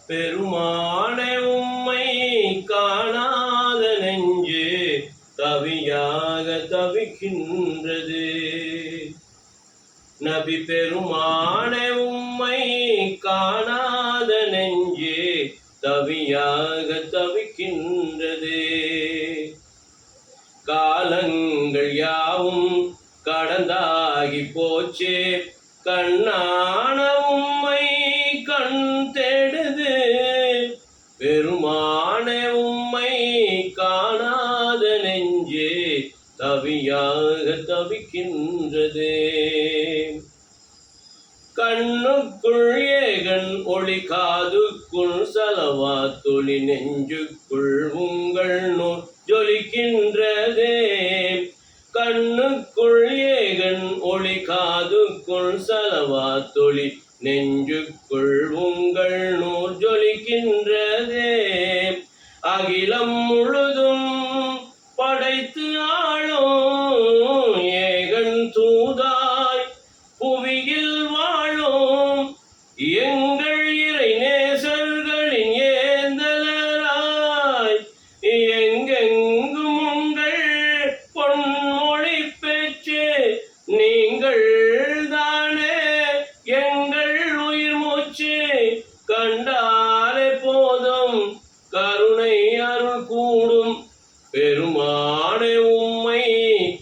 பெருமானே உம்மை காணாத நெஞ்சு தவியாக தவிக்கின்றது. நபி பெருமானே உம்மை காணாத நெஞ்சு தவியாக தவிக்கின்றது. காலங்கள் யாவும் கடந்தாகி போச்சே, கண்ணான உம்மை கண் தேடுது. பெருமானே உம்மை காணாத நெஞ்சே தவியாக தவிக்கின்றது. கண்ணுக்குள் ஏகன் ஒளி, காதுக்குள் சலவாத்தொளி, நெஞ்சுக்குள் உங்கள் நூல் ஜொலிக்கின்றதே. கண்ணுக்குள் ஏகன் ஒளி, காதுக்குள் சலவாத்தொளி, நெஞ்சுக்குள் உங்கள் நூல் ஜொலிக்கின்றதே. அகிலம் முழுதும் படைத்து ஆளும் ஏகன் தூதாய் புவியில் வாழும் எங்கள் இறை நேசர்களின் ஏந்தலராய் எங்கெங்கும் உங்கள் பொன்மொழி பேச்சு. நீங்கள் தானே எங்கள் உயிர் மூச்சு. கண்டாலே போதும் கருணை அருள் கூடும். பெருமானே உம்மை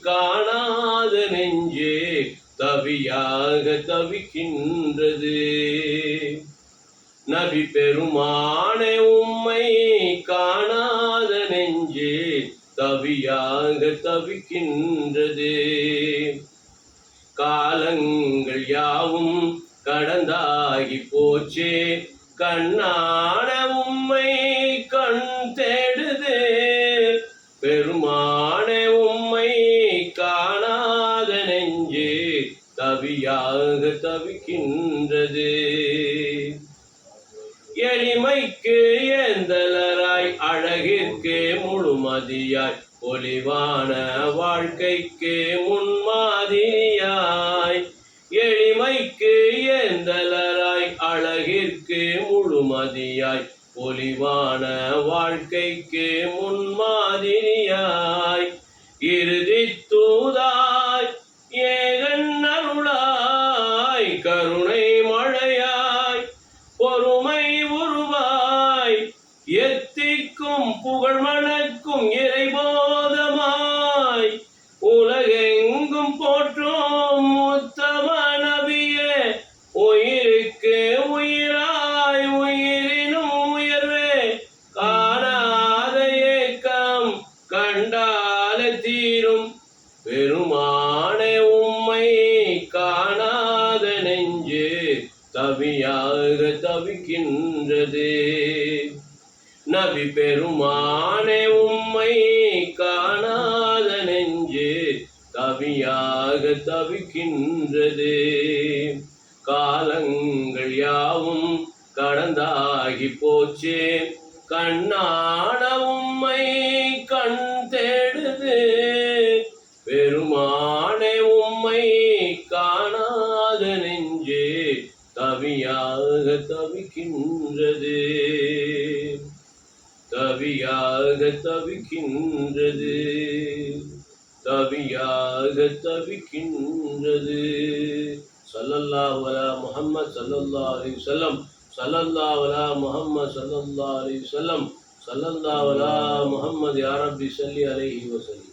காணாத நெஞ்சே தவியாக தவிக்கின்றது. நபி பெருமானே உம்மை காணாத நெஞ்சே தவியாக தவிக்கின்றது. காலங்கள் யாவும் கடந்தாகி போச்சே, கண்ணான உம்மை கண் தேடுது. பெருமானே உம்மை காணாத நெஞ்சே தவியாக தவிக்கின்றது. எளிமைக்கு ஏந்தலராய் அழகிற்கு முழுமதியாய், ஒளிவான வாழ்க்கைக்கு முன்மாதிரியாய். எளிமைக்கு ஏந்தலராய் அழகிற்கு முழுமதியாய், ஒளிவான வாழ்க்கைக்கு முன்மாதிரியாய். இறுதி தூதாய் ஏகன் அருளாய், கருணை மழையாய் பொறுமை உருவாய், எத்திக்கும் புகழ் மணக்கும் இறைபோதமாய், உலகெங்கும் போற்றும் உத்தம நபியே. உயிருக்கு உயிராய் உயிரினும் உயர்வே, காணாத ஏக்கம் கண்டால தீரும். பெருமானே உம்மை காணாத நெஞ்சு தவியாக தவிக்கின்றது. நபி பெருமானே உம்மை காணாத நெஞ்சு தவியாக தவிக்கின்றது. காலங்கள் யாவும் கடந்தாகி போச்சே, கண்ணான உம்மை கண் தேடுது. பெருமானே உம்மை காணாத நெஞ்சே தவியாக தவிக்கின்றது. தவியாக தவிக்கின்றது. தவியாக தவிக்கின்றது. ஸல்லல்லாஹு அலா முஹம்மத் ஸல்லல்லாஹு அலைஹி வஸல்லம். ஸல்லல்லாஹு அலா முஹம்மத் ஸல்லல்லாஹு அலைஹி வஸல்லம். ஸல்லல்லாஹு அலா முஹம்மத் யா ரப்பி ஸல்லி அலைஹி வஸல்லம்.